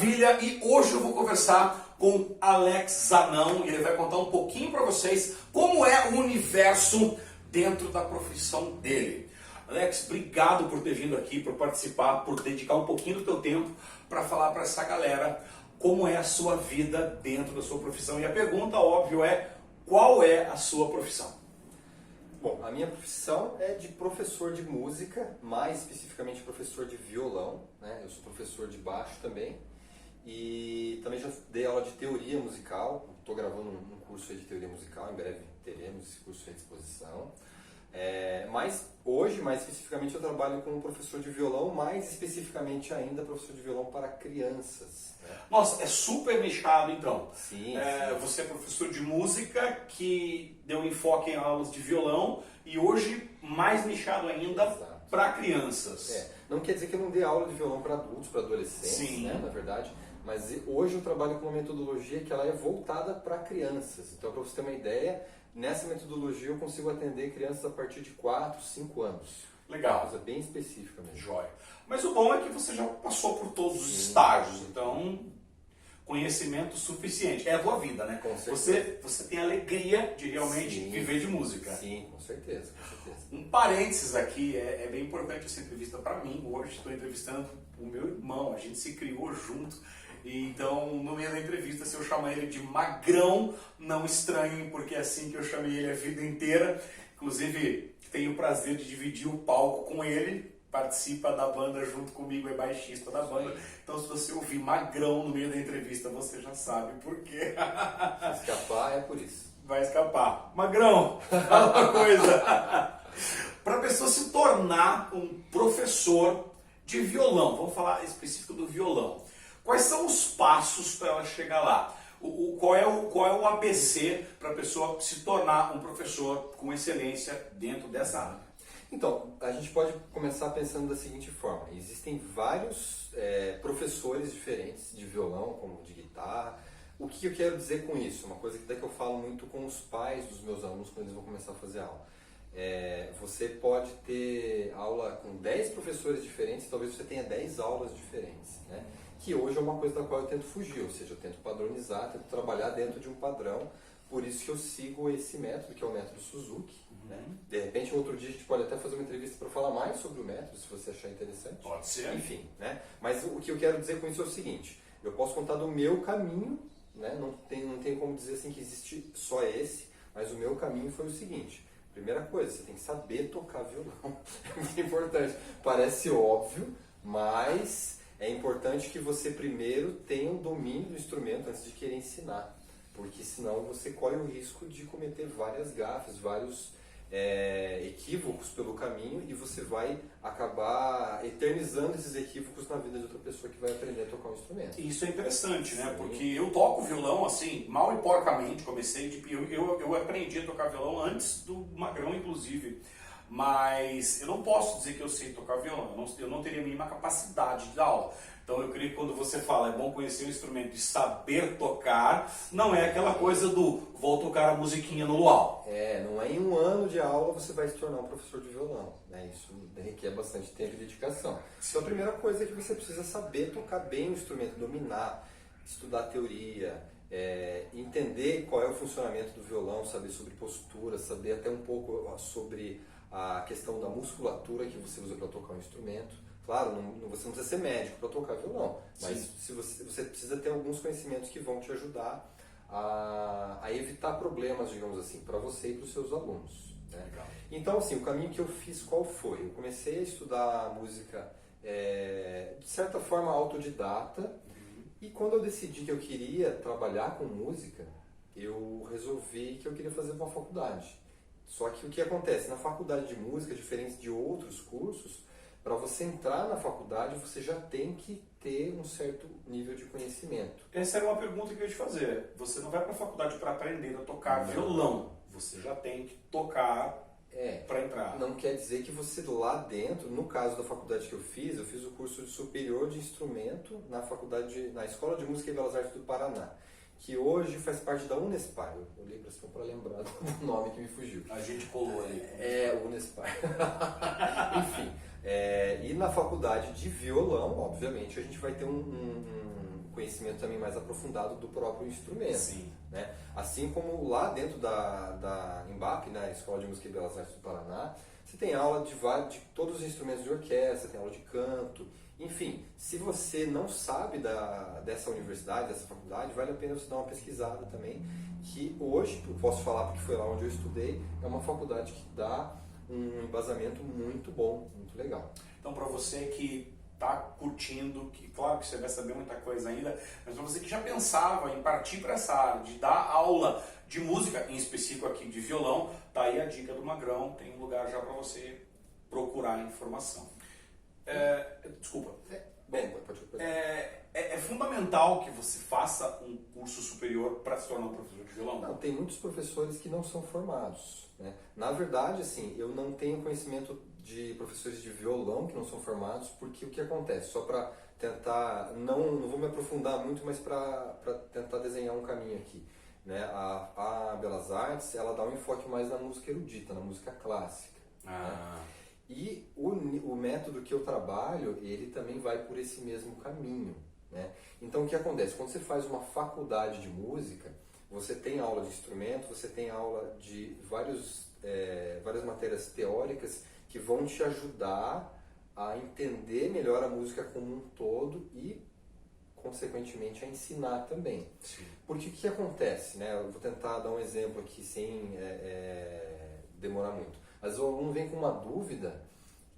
Maravilha! E hoje eu vou conversar com Alex Zanão e ele vai contar um pouquinho para vocês como é o universo dentro da profissão dele. Alex, obrigado por ter vindo aqui, por participar, por dedicar um pouquinho do teu tempo para falar para essa galera como é a sua vida dentro da sua profissão. E a pergunta, óbvio, é qual é a sua profissão? Bom, a minha profissão é de professor de música, mais especificamente professor de violão, né? Eu sou professor de baixo também e também já dei aula de teoria musical. Estou gravando um curso de teoria musical, em breve teremos esse curso à disposição. Mas hoje, mais especificamente, eu trabalho como professor de violão, mais especificamente ainda professor de violão para crianças. Né? Nossa, é super nichado então. Sim, sim. Você é professor de música que deu enfoque em aulas de violão e hoje mais nichado ainda para crianças. Não quer dizer que eu não dê aula de violão para adultos, para adolescentes, Sim. né, na verdade. Mas hoje eu trabalho com uma metodologia que ela é voltada para crianças. Então, para você ter uma ideia, nessa metodologia eu consigo atender crianças a partir de 4, 5 anos. Legal. Uma coisa bem específica mesmo. Jóia. Mas o bom é que você já passou por todos os estágios, então conhecimento suficiente. É a tua vida, né? Com certeza. Você tem a alegria de realmente viver de música. Sim, com certeza, com certeza. Um parênteses aqui, é bem importante essa entrevista para mim. Hoje estou entrevistando o meu irmão, a gente se criou junto. E então, no meio da entrevista, se eu chamar ele de Magrão, não estranhem, porque é assim que eu chamei ele a vida inteira. Inclusive, tenho o prazer de dividir o palco com ele, participa da banda junto comigo, é baixista da banda. Então, se você ouvir Magrão no meio da entrevista, você já sabe por quê. Se escapar, é por isso. Vai escapar. Magrão, fala uma coisa. Para a pessoa se tornar um professor de violão, vamos falar específico do violão. Quais são os passos para ela chegar lá? Qual é o ABC para a pessoa se tornar um professor com excelência dentro dessa área? Então, a gente pode começar pensando da seguinte forma. Existem vários professores diferentes de violão, como de guitarra. O que eu quero dizer com isso? Uma coisa que até que eu falo muito com os pais dos meus alunos quando eles vão começar a fazer aula. Você pode ter aula com 10 professores diferentes, talvez você tenha 10 aulas diferentes, né? Que hoje é uma coisa da qual eu tento fugir, ou seja, eu tento padronizar, tento trabalhar dentro de um padrão, por isso que eu sigo esse método, que é o método Suzuki. Né? De repente, outro dia a gente pode até fazer uma entrevista para falar mais sobre o método, se você achar interessante. Pode ser. Enfim, né? Mas o que eu quero dizer com isso é o seguinte, eu posso contar do meu caminho, né? Não tem como dizer assim que existe só esse, mas o meu caminho foi o seguinte. Primeira coisa, você tem que saber tocar violão. É muito importante. Parece óbvio, mas é importante que você primeiro tenha um domínio do instrumento antes de querer ensinar. Porque senão você corre o risco de cometer várias gafes, vários equívocos pelo caminho e você vai acabar eternizando esses equívocos na vida de outra pessoa que vai aprender a tocar um instrumento. Isso é interessante, né? Sim. Porque eu toco violão assim, mal e porcamente, comecei, eu aprendi a tocar violão antes do Magrão, inclusive. Mas eu não posso dizer que eu sei tocar violão, eu não teria a mínima capacidade de dar aula. Então eu creio que quando você fala é bom conhecer o instrumento e saber tocar, não é aquela coisa do vou tocar a musiquinha no luau. Não é em um ano de aula você vai se tornar um professor de violão, né? Isso requer bastante tempo e dedicação. Então a primeira coisa é que você precisa saber tocar bem o instrumento, dominar, estudar teoria, entender qual é o funcionamento do violão, saber sobre postura, saber até um pouco sobre a questão da musculatura que você usa para tocar um instrumento. Claro, você não precisa ser médico para tocar violão, mas se você precisa ter alguns conhecimentos que vão te ajudar a evitar problemas, digamos assim, para você e para os seus alunos. Né? Então, assim, o caminho que eu fiz qual foi? Eu comecei a estudar música de certa forma autodidata e quando eu decidi que eu queria trabalhar com música, eu resolvi que eu queria fazer uma faculdade. Só que o que acontece? Na faculdade de música, diferente de outros cursos, para você entrar na faculdade, você já tem que ter um certo nível de conhecimento. Essa era uma pergunta que eu ia te fazer. Você não vai para a faculdade para aprender a tocar violão. Você já tem que tocar para entrar. Não quer dizer que você lá dentro, no caso da faculdade que eu fiz o curso de superior de instrumento na Escola de Música e Belas Artes do Paraná, que hoje faz parte da Unespar. Eu olhei para lembrar do nome que me fugiu. A gente colou ali. Unespar. Enfim, E na faculdade de violão, obviamente, a gente vai ter um conhecimento também mais aprofundado do próprio instrumento. Sim. Né? Assim como lá dentro da EMBAP, na Escola de Música e Belas Artes do Paraná, você tem aula de todos os instrumentos de orquestra, tem aula de canto. Enfim, se você não sabe dessa universidade, dessa faculdade, vale a pena você dar uma pesquisada também, que hoje, eu posso falar porque foi lá onde eu estudei, é uma faculdade que dá um embasamento muito bom, muito legal. Então, para você que está curtindo, que claro que você vai saber muita coisa ainda, mas para você que já pensava em partir para essa área, de dar aula de música, em específico aqui de violão, tá aí a dica do Magrão, tem um lugar já para você procurar informação. Desculpa. É fundamental que você faça um curso superior para se tornar um professor de violão? Não, tem muitos professores que não são formados. Né? Na verdade, assim, eu não tenho conhecimento de professores de violão que não são formados, porque o que acontece? Só para tentar, não vou me aprofundar muito, mas para tentar desenhar um caminho aqui. Né? A Belas Artes, ela dá um enfoque mais na música erudita, na música clássica. Né? E o método que eu trabalho, ele também vai por esse mesmo caminho. Né? Então o que acontece? Quando você faz uma faculdade de música, você tem aula de instrumento, você tem aula de várias matérias teóricas que vão te ajudar a entender melhor a música como um todo e, consequentemente, a ensinar também. Sim. Porque o que acontece? Né? Eu vou tentar dar um exemplo aqui sem demorar muito. Às vezes o aluno vem com uma dúvida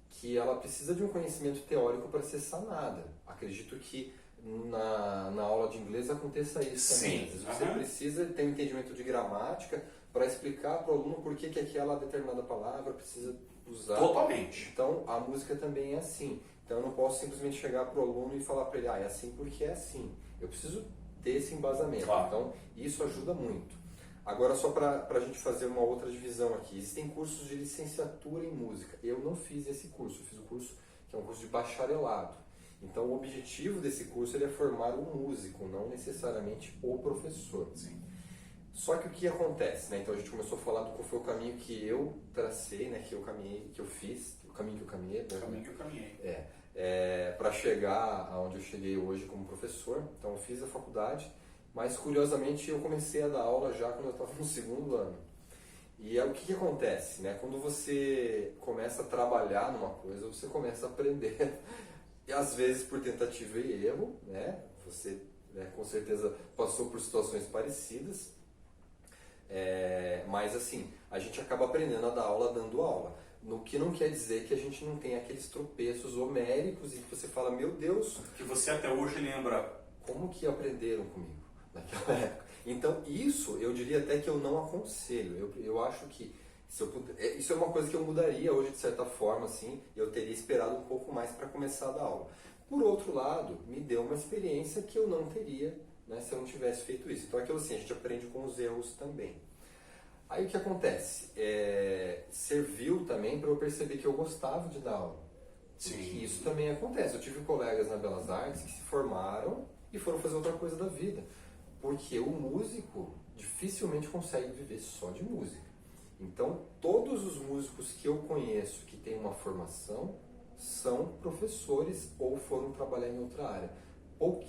que ela precisa de um conhecimento teórico para ser sanada. Acredito que na aula de inglês aconteça isso também. Às vezes você precisa ter um entendimento de gramática para explicar para o aluno por que aquela determinada palavra precisa usar. Totalmente. Então a música também é assim. Então eu não posso simplesmente chegar para o aluno e falar para ele, é assim porque é assim. Eu preciso ter esse embasamento. Claro. Então isso ajuda muito. Agora, só para a gente fazer uma outra divisão aqui, existem cursos de licenciatura em música. Eu não fiz esse curso, eu fiz o curso que é um curso de bacharelado. Então, o objetivo desse curso é formar um músico, não necessariamente o professor. Sim. Só que o que acontece, né? Então a gente começou a falar do qual foi o caminho que eu tracei, né? Que eu caminhei, que eu fiz, o caminho que eu caminhei. O caminho que eu caminhei. Para chegar aonde eu cheguei hoje como professor. Então eu fiz a faculdade. Mas, curiosamente, eu comecei a dar aula já quando eu estava no segundo ano. E o que acontece? Né? Quando você começa a trabalhar numa coisa, você começa a aprender. E, às vezes, por tentativa e erro, né? Você com certeza passou por situações parecidas. Mas, assim, a gente acaba aprendendo a dar aula dando aula. No que não quer dizer que a gente não tem aqueles tropeços homéricos e que você fala, meu Deus... Que você até hoje lembra. Como que aprenderam comigo? Naquela época. Então, isso eu diria até que eu não aconselho. Eu acho que se eu puder, isso é uma coisa que eu mudaria hoje de certa forma, assim, eu teria esperado um pouco mais para começar a dar aula. Por outro lado, me deu uma experiência que eu não teria, né, se eu não tivesse feito isso. Então, aquilo assim, a gente aprende com os erros também. Aí o que acontece? Serviu também para eu perceber que eu gostava de dar aula. Sim. Porque isso também acontece. Eu tive colegas na Belas Artes que se formaram e foram fazer outra coisa da vida. Porque o músico dificilmente consegue viver só de música. Então, todos os músicos que eu conheço que têm uma formação são professores ou foram trabalhar em outra área.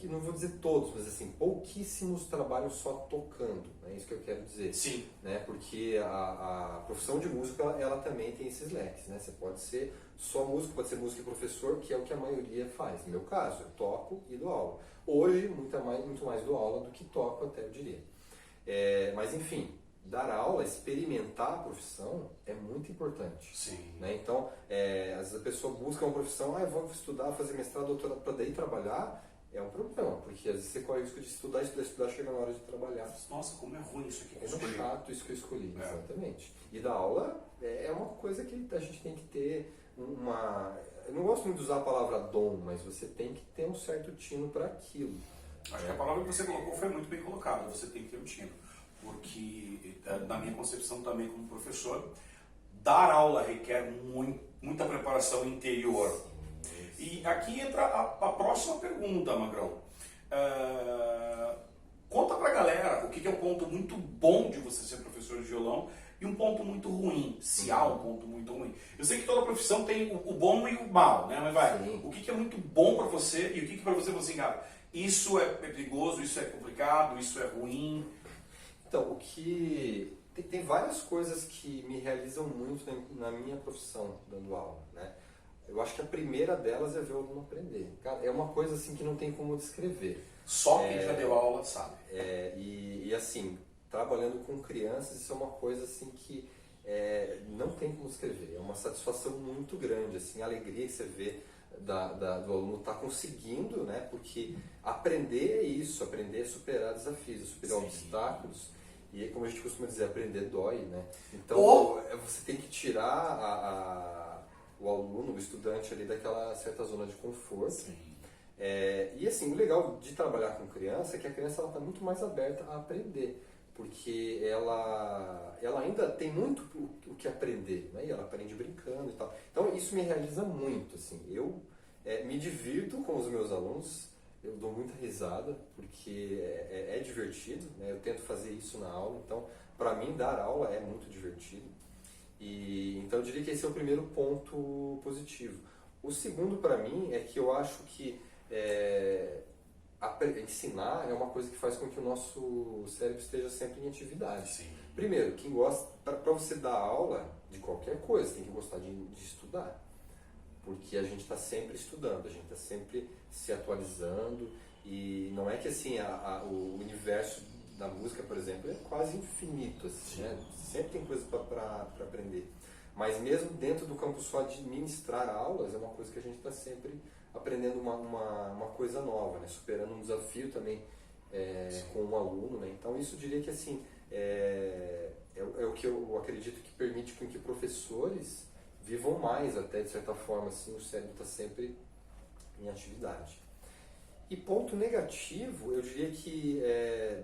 Não vou dizer todos, mas assim, pouquíssimos trabalham só tocando. É isso que eu quero dizer. Sim. Né? Porque a profissão de músico, ela também tem esses leques. Né? Você pode ser só músico, pode ser músico e professor, que é o que a maioria faz. No meu caso, eu toco e dou aula. Hoje, muito mais dou aula do que toco, até eu diria. Mas enfim, dar aula, experimentar a profissão é muito importante. Sim. Né? Então, às vezes a pessoa busca uma profissão, eu vou estudar, fazer mestrado, doutorado, para daí trabalhar, é um problema, porque às vezes você corre o risco de estudar, chega na hora de trabalhar. Nossa, como é ruim isso aqui que eu Como escolhi. chato isso que eu escolhi, exatamente. E dar aula é uma coisa que a gente tem que ter uma... Eu não gosto muito de usar a palavra dom, mas você tem que ter um certo tino para aquilo. Acho que a palavra que você colocou foi muito bem colocada, você tem que ter um tino. Porque, na minha concepção também como professor, dar aula requer muita preparação interior. E aqui entra a próxima pergunta, Magrão. Conta pra galera o que é um ponto muito bom de você ser professor de violão e um ponto muito ruim, se há um ponto muito ruim. Eu sei que toda profissão tem o bom e o mal, né? Mas o que é muito bom para você e o que para você assim, cara, isso é perigoso, isso é complicado, isso é ruim? Então, o que... Tem várias coisas que me realizam muito na minha profissão, dando aula, né? Eu acho que a primeira delas é ver o aluno aprender. Cara, é uma coisa assim que não tem como descrever. Só quem já deu aula sabe. E assim, trabalhando com crianças, isso é uma coisa assim que não tem como descrever. É uma satisfação muito grande, assim, a alegria que você vê do aluno estar conseguindo, né? Porque aprender é isso, aprender é superar desafios, é superar obstáculos. E como a gente costuma dizer, aprender dói, né? Então você tem que tirar o aluno, o estudante ali daquela certa zona de conforto. E assim, o legal de trabalhar com criança é que a criança está muito mais aberta a aprender, porque ela ainda tem muito o que aprender, né? E ela aprende brincando e tal. Então isso me realiza muito, assim. Eu me divirto com os meus alunos, eu dou muita risada, porque é divertido, né? Eu tento fazer isso na aula, então para mim dar aula é muito divertido. Então eu diria que esse é o primeiro ponto positivo. O segundo para mim é que eu acho que ensinar é uma coisa que faz com que o nosso cérebro esteja sempre em atividade. Sim. Primeiro, quem gosta, para você dar aula de qualquer coisa, tem que gostar de estudar. Porque a gente está sempre estudando, a gente está sempre se atualizando, e não é que assim, o universo da música, por exemplo, é quase infinito, assim, né? Sempre tem coisa para aprender. Mas mesmo dentro do campo só de ministrar aulas, é uma coisa que a gente está sempre aprendendo uma coisa nova, né? Superando um desafio também com um aluno, né? Então isso eu diria que assim, é o que eu acredito que permite com que professores vivam mais, até de certa forma, assim, o cérebro está sempre em atividade. E ponto negativo, eu diria que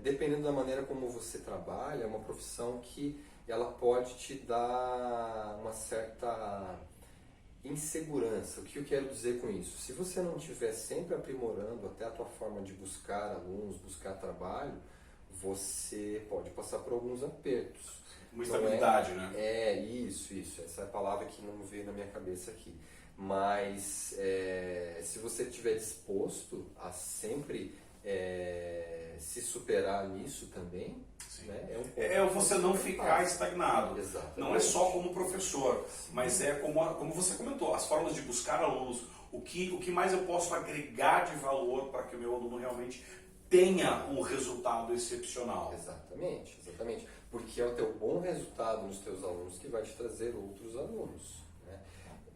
dependendo da maneira como você trabalha, é uma profissão que ela pode te dar uma certa insegurança. O que eu quero dizer com isso? Se você não estiver sempre aprimorando até a tua forma de buscar alunos, buscar trabalho, você pode passar por alguns apertos. Uma estabilidade, né? Isso. Essa é a palavra que não veio na minha cabeça aqui. Mas se você estiver disposto a sempre se superar nisso também, né, você não ficar estagnado. Exatamente. Não é só como professor, mas é como você comentou, as formas de buscar alunos, o que mais eu posso agregar de valor para que o meu aluno realmente tenha um resultado excepcional. Exatamente. Porque é o teu bom resultado nos teus alunos que vai te trazer outros alunos. Né?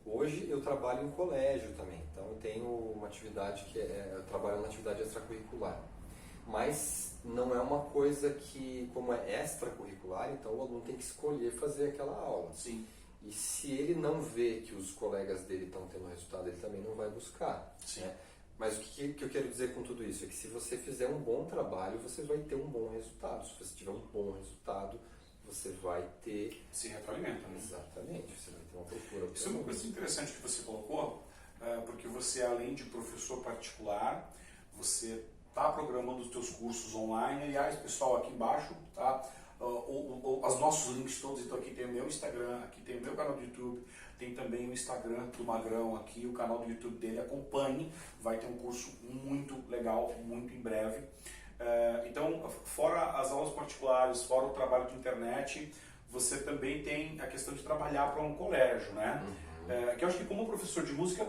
Hoje eu trabalho em colégio também, então eu tenho uma atividade eu trabalho na atividade extracurricular. Mas não é uma coisa que, como é extracurricular, então o aluno tem que escolher fazer aquela aula. Sim. E se ele não vê que os colegas dele estão tendo resultado, ele também não vai buscar. Sim. Né? Mas o que eu quero dizer com tudo isso é que se você fizer um bom trabalho, você vai ter um bom resultado. Se você tiver um bom resultado, você vai ter... Se retroalimenta, né? Exatamente, você vai ter uma procura. Isso é uma coisa interessante que você colocou, porque você, além de professor particular, você está programando os teus cursos online. Aliás, pessoal, aqui embaixo, tá? Os nossos links todos, então aqui tem o meu Instagram, aqui tem o meu canal do YouTube, tem também o Instagram do Magrão aqui, o canal do YouTube dele, acompanhe, vai ter um curso muito legal, muito em breve. Então, fora as aulas particulares, fora o trabalho de internet, você também tem a questão de trabalhar para um colégio, né? Que eu acho que como professor de música,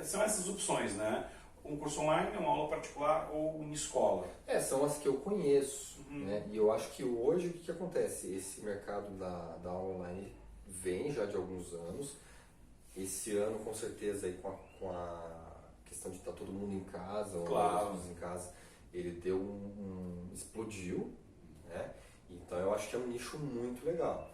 são essas opções, né? Um curso online, uma aula particular ou uma escola. São as que eu conheço, né? E eu acho que hoje o que acontece? Esse mercado da aula online vem já de alguns anos. Esse ano, com certeza, aí, com a questão de estar todo mundo em casa, claro, em casa, ele deu explodiu, né? Então eu acho que é um nicho muito legal.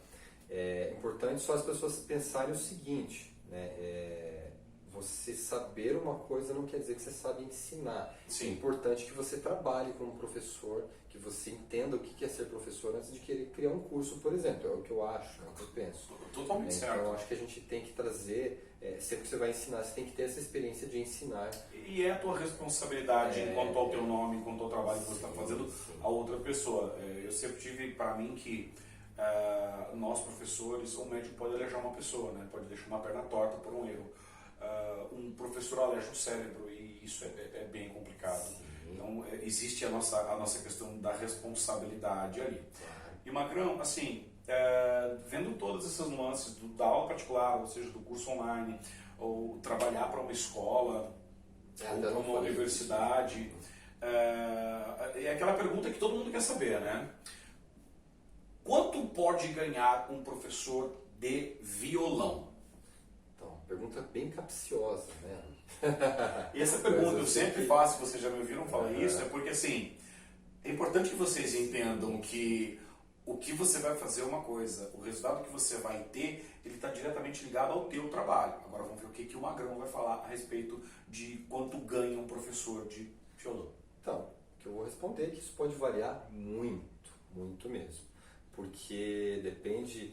É importante só as pessoas pensarem o seguinte, né? Você saber uma coisa não quer dizer que você sabe ensinar. Sim. É importante que você trabalhe como professor, que você entenda o que é ser professor antes de querer criar um curso, por exemplo. É o que eu acho, é o que eu penso. Totalmente certo. Então eu acho que a gente tem que trazer, sempre que você vai ensinar, você tem que ter essa experiência de ensinar. E é a tua responsabilidade quanto ao teu nome, quanto ao trabalho que você está fazendo a outra pessoa. Eu sempre tive para mim que nós professores, um médico pode alejar uma pessoa, né? Pode deixar uma perna torta por um erro. Um professor aleja o cérebro e isso é bem complicado. Sim. Então existe a nossa questão da responsabilidade ali. Claro. E Magrão, assim, vendo todas essas nuances da aula particular, ou seja, do curso online, ou trabalhar para uma escola, ou para uma universidade, é aquela pergunta que todo mundo quer saber, né? Quanto pode ganhar um professor de violão? Então, pergunta bem capciosa, né? E essa pergunta eu sempre faço, vocês já me ouviram falar isso, é porque assim, é importante que vocês entendam que o que você vai fazer é uma coisa, o resultado que você vai ter, ele está diretamente ligado ao teu trabalho. Agora vamos ver o que o Magrão vai falar a respeito de quanto ganha um professor de violão. Então, o que eu vou responder é que isso pode variar muito, muito mesmo. Porque depende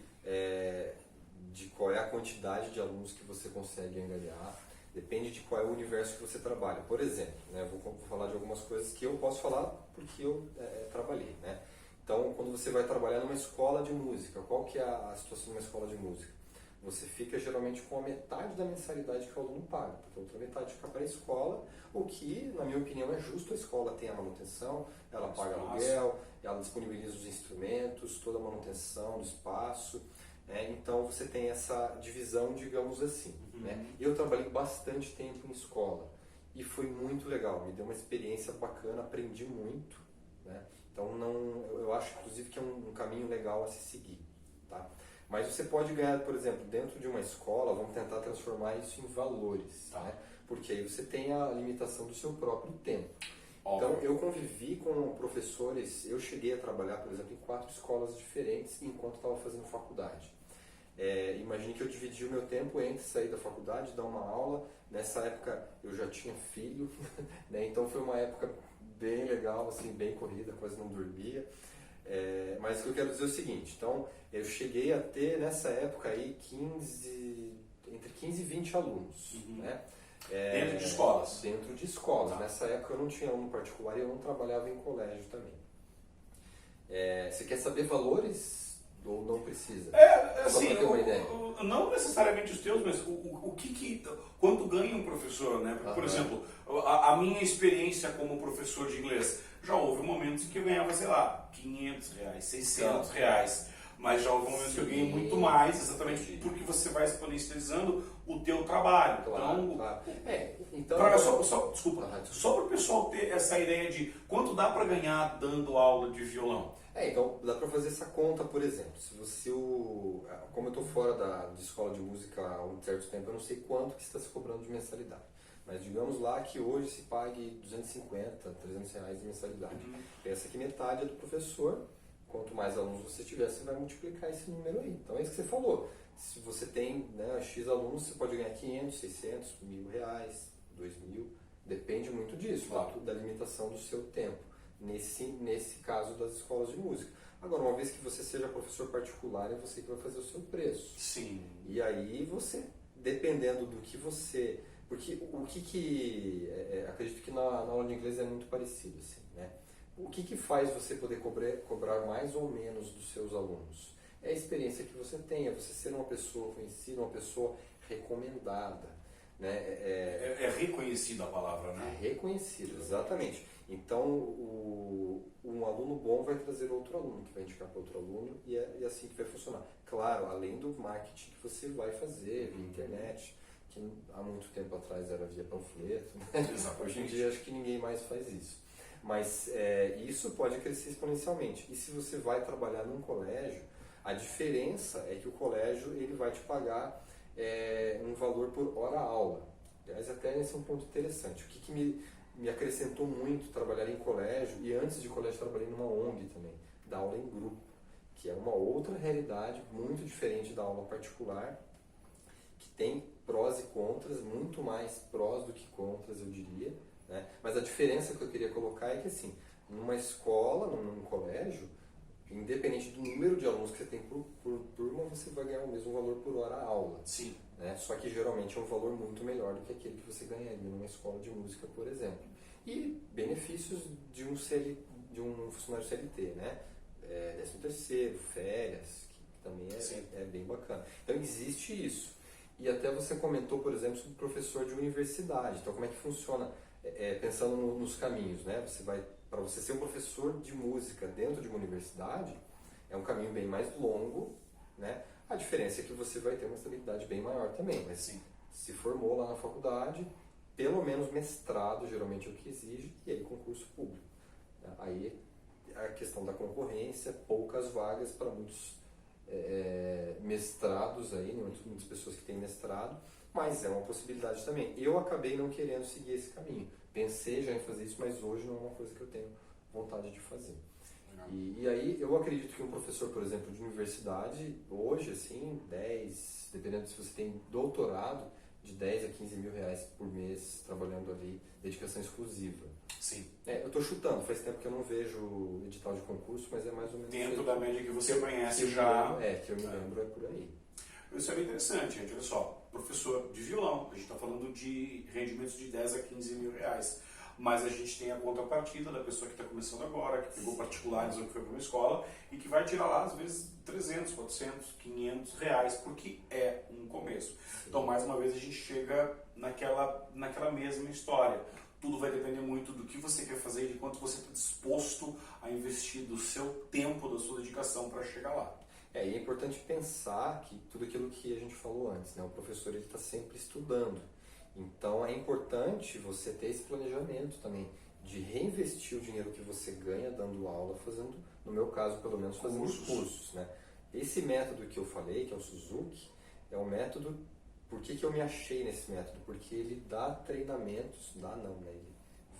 de qual é a quantidade de alunos que você consegue angariar, depende de qual é o universo que você trabalha. Por exemplo, né, vou falar de algumas coisas que eu posso falar porque eu trabalhei, né? Então, quando você vai trabalhar numa escola de música, qual que é a situação de uma escola de música? Você fica geralmente com a metade da mensalidade que o aluno paga, porque a outra metade fica para a escola, o que, na minha opinião, é justo. A escola tem a manutenção, ela paga aluguel, ela disponibiliza os instrumentos, toda a manutenção do espaço, então você tem essa divisão, digamos assim. Né? Eu trabalhei bastante tempo em escola e foi muito legal, me deu uma experiência bacana, aprendi muito, né? Então eu acho inclusive que é um caminho legal a se seguir. Tá? Mas você pode ganhar, por exemplo, dentro de uma escola, vamos tentar transformar isso em valores, né? Porque aí você tem a limitação do seu próprio tempo. Então, eu convivi com professores, eu cheguei a trabalhar, por exemplo, em 4 escolas diferentes enquanto estava fazendo faculdade. Imagine que eu dividi o meu tempo entre sair da faculdade, dar uma aula. Nessa época eu já tinha filho, né? Então foi uma época bem legal, assim, bem corrida, quase não dormia. Mas o que eu quero dizer é o seguinte, então eu cheguei a ter nessa época aí entre 15 e 20 alunos, né? Dentro de escolas? Dentro de escolas. Nessa época eu não tinha aluno particular e eu não trabalhava em colégio também. Você quer saber valores ou não precisa? Assim, não necessariamente os teus, mas quanto ganha um professor, né? Porque, por exemplo, a minha experiência como professor de inglês, já houve momentos em que eu ganhava, sei lá, R$500, R$600, mas já houve momentos que eu ganhei muito mais, exatamente porque você vai exponencializando o teu trabalho. Só para o pessoal ter essa ideia de quanto dá para ganhar dando aula de violão. Então dá para fazer essa conta, por exemplo. Se você, como eu estou fora de escola de música há um certo tempo, eu não sei quanto que está se cobrando de mensalidade. Mas digamos lá que hoje se pague R$250, R$300 de mensalidade. Pensa que metade é do professor. Quanto mais alunos você tiver, você vai multiplicar esse número aí. Então é isso que você falou. Se você tem, né, X alunos, você pode ganhar 500, 600, R$1.000, 2.000. Depende muito disso, da limitação do seu tempo. Nesse caso das escolas de música. Agora, uma vez que você seja professor particular, é você que vai fazer o seu preço. Sim. E aí você, dependendo do que você... Porque acredito que na aula de inglês é muito parecido, assim, né? O que faz você poder cobrar mais ou menos dos seus alunos? É a experiência que você tem, é você ser uma pessoa conhecida, uma pessoa recomendada. Né? É reconhecida a palavra, né? É reconhecido, exatamente. Então, um aluno bom vai trazer outro aluno, que vai indicar para outro aluno, e é assim que vai funcionar. Claro, além do marketing que você vai fazer via internet, que há muito tempo atrás era via panfleto, né? Hoje em dia acho que ninguém mais faz isso. Mas isso pode crescer exponencialmente. E se você vai trabalhar num colégio, a diferença é que o colégio ele vai te pagar um valor por hora-aula. Aliás, até esse é um ponto interessante. O que me acrescentou muito trabalhar em colégio, e antes de colégio trabalhei numa ONG também, dar aula em grupo, que é uma outra realidade muito diferente da aula particular, que tem prós e contras, muito mais prós do que contras, eu diria. Né? Mas a diferença que eu queria colocar é que, assim, numa escola, num colégio, independente do número de alunos que você tem por turma, você vai ganhar o mesmo valor por hora-aula. Sim. Né? Só que geralmente é um valor muito melhor do que aquele que você ganharia numa escola de música, por exemplo. E benefícios de um funcionário CLT, né? 13º, férias, que também é bem bacana. Então existe isso. E até você comentou, por exemplo, sobre professor de universidade. Então como é que funciona, pensando nos caminhos, né? Para você ser um professor de música dentro de uma universidade, é um caminho bem mais longo, né? A diferença é que você vai ter uma estabilidade bem maior também, mas Sim. se formou lá na faculdade, pelo menos mestrado geralmente é o que exige, e aí concurso público. Aí a questão da concorrência, poucas vagas para muitos mestrados aí, muitas pessoas que têm mestrado, mas é uma possibilidade também. Eu acabei não querendo seguir esse caminho. Pensei já em fazer isso, mas hoje não é uma coisa que eu tenho vontade de fazer. E aí eu acredito que um professor, por exemplo, de universidade, hoje, assim, dependendo se você tem doutorado, de 10 a 15 mil reais por mês trabalhando ali, dedicação exclusiva. Sim. Eu estou chutando, faz tempo que eu não vejo edital de concurso, mas é mais ou menos... Dentro da média que você conhece que já... que eu me lembro, é por aí. Isso é bem interessante, gente. Olha só, professor de violão, a gente está falando de rendimentos de 10 a 15 mil reais. Mas a gente tem a contrapartida da pessoa que está começando agora, que pegou particulares ou que foi para uma escola e que vai tirar lá, às vezes, 300, 400, 500 reais, porque é um começo. Sim. Então, mais uma vez, a gente chega naquela mesma história. Tudo vai depender muito do que você quer fazer e de quanto você está disposto a investir do seu tempo, da sua dedicação para chegar lá. E é importante pensar que tudo aquilo que a gente falou antes, né? O professor está sempre estudando. Então é importante você ter esse planejamento também, de reinvestir o dinheiro que você ganha dando aula, fazendo, no meu caso, pelo menos, fazendo os cursos, né? Esse método que eu falei, que é o Suzuki, é um método... Por que eu me achei nesse método? Porque ele dá treinamentos, ele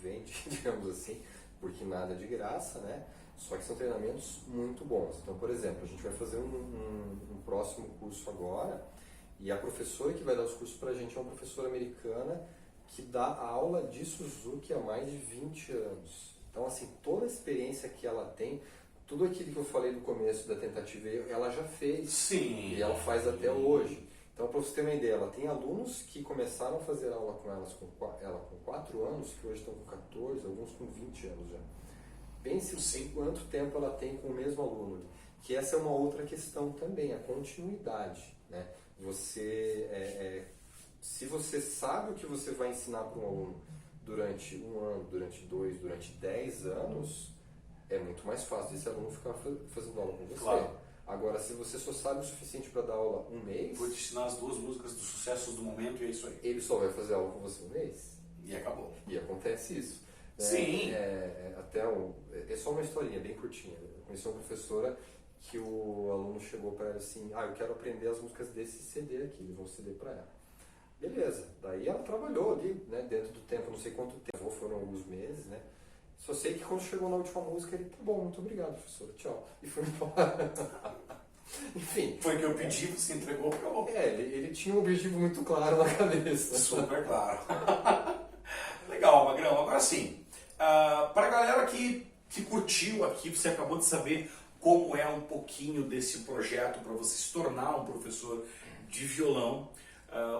vende, digamos assim, porque nada é de graça, né? Só que são treinamentos muito bons. Então, por exemplo, a gente vai fazer um próximo curso agora, e a professora que vai dar os cursos pra gente é uma professora americana que dá aula de Suzuki há mais de 20 anos. Então, assim, toda a experiência que ela tem, tudo aquilo que eu falei no começo da tentativa, ela já fez. Sim. E ela faz até hoje. Então, para você ter uma ideia, ela tem alunos que começaram a fazer aula com ela com 4 anos, que hoje estão com 14, alguns com 20 anos já. Pense em quanto tempo ela tem com o mesmo aluno. Que essa é uma outra questão também, a continuidade, né? Se você sabe o que você vai ensinar para um aluno durante 1 ano, durante 2, durante 10 anos, é muito mais fácil esse aluno ficar fazendo aula com você. Claro. Agora, se você só sabe o suficiente para dar aula 1 mês... Vou te ensinar as 2 músicas dos sucessos do momento e é isso aí. Ele só vai fazer aula com você 1 mês. E acabou. E acontece isso. Sim. É só uma historinha bem curtinha. Eu conheci uma professora que o aluno chegou para ela assim, eu quero aprender as músicas desse CD aqui, levou um CD para ela. Beleza. Daí ela trabalhou ali, né, dentro do tempo, não sei quanto tempo, foram alguns meses, né? Só sei que quando chegou na última música, ele, tá bom, muito obrigado, professora, tchau. E foi embora. Enfim. Foi o que eu pedi, você entregou, acabou. Ele tinha um objetivo muito claro na cabeça. Super claro. Legal, Magrão. Agora sim, para a galera que curtiu aqui, você acabou de saber como é um pouquinho desse projeto para você se tornar um professor de violão,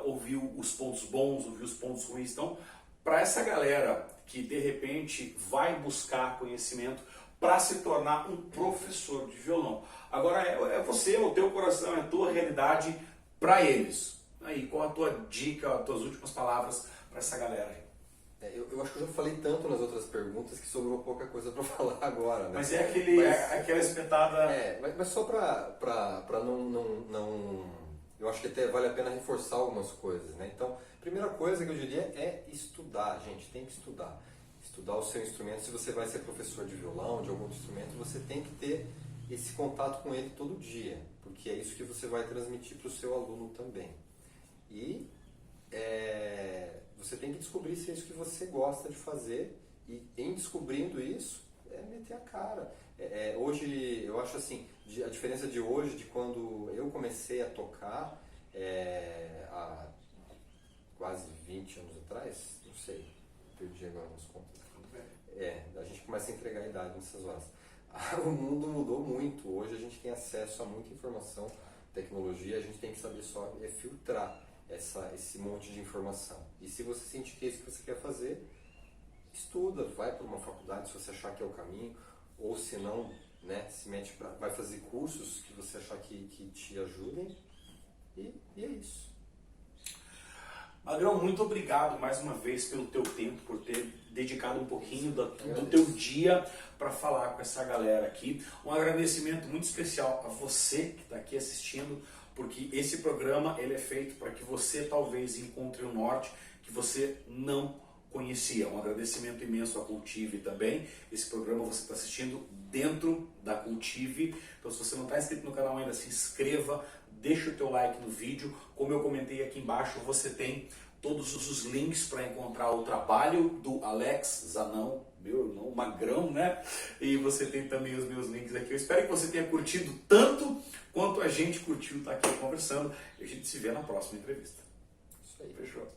ouviu os pontos bons, ouviu os pontos ruins. Então, para essa galera que de repente vai buscar conhecimento para se tornar um professor de violão. Agora é você, o teu coração, é a tua realidade para eles. Aí, qual a tua dica, as tuas últimas palavras para essa galera aí? Eu acho que eu já falei tanto nas outras perguntas que sobrou pouca coisa para falar agora, né? Mas aquela espetada... Mas só para não... Eu acho que até vale a pena reforçar algumas coisas, né? Então, a primeira coisa que eu diria é estudar, gente, tem que estudar. Estudar o seu instrumento. Se você vai ser professor de violão, de algum instrumento, você tem que ter esse contato com ele todo dia, porque é isso que você vai transmitir para o seu aluno também. E você tem que descobrir se é isso que você gosta de fazer, e em descobrindo isso, meter a cara. Hoje, eu acho assim, a diferença de hoje, de quando eu comecei a tocar, há quase 20 anos atrás, não sei, perdi agora nas contas. A gente começa a entregar a idade nessas horas. O mundo mudou muito, hoje a gente tem acesso a muita informação, tecnologia, a gente tem que saber só filtrar esse monte de informação. E se você sentir que é isso que você quer fazer, estuda, vai para uma faculdade se você achar que é o caminho, ou se não, né? Se mete vai fazer cursos que você achar que te ajudem e é isso. Magrão, muito obrigado mais uma vez pelo teu tempo, por ter dedicado um pouquinho do teu dia para falar com essa galera aqui. Um agradecimento muito especial a você que está aqui assistindo, porque esse programa ele é feito para que você talvez encontre o norte que você não conhecia. Um agradecimento imenso à Cultive também. Esse programa você está assistindo dentro da Cultive. Então, se você não está inscrito no canal ainda, se inscreva, deixa o teu like no vídeo. Como eu comentei aqui embaixo, você tem todos os links para encontrar o trabalho do Alex Zanão, meu irmão Magrão, né? E você tem também os meus links aqui. Eu espero que você tenha curtido tanto quanto a gente curtiu estar aqui conversando. E a gente se vê na próxima entrevista. Isso aí. Fechou.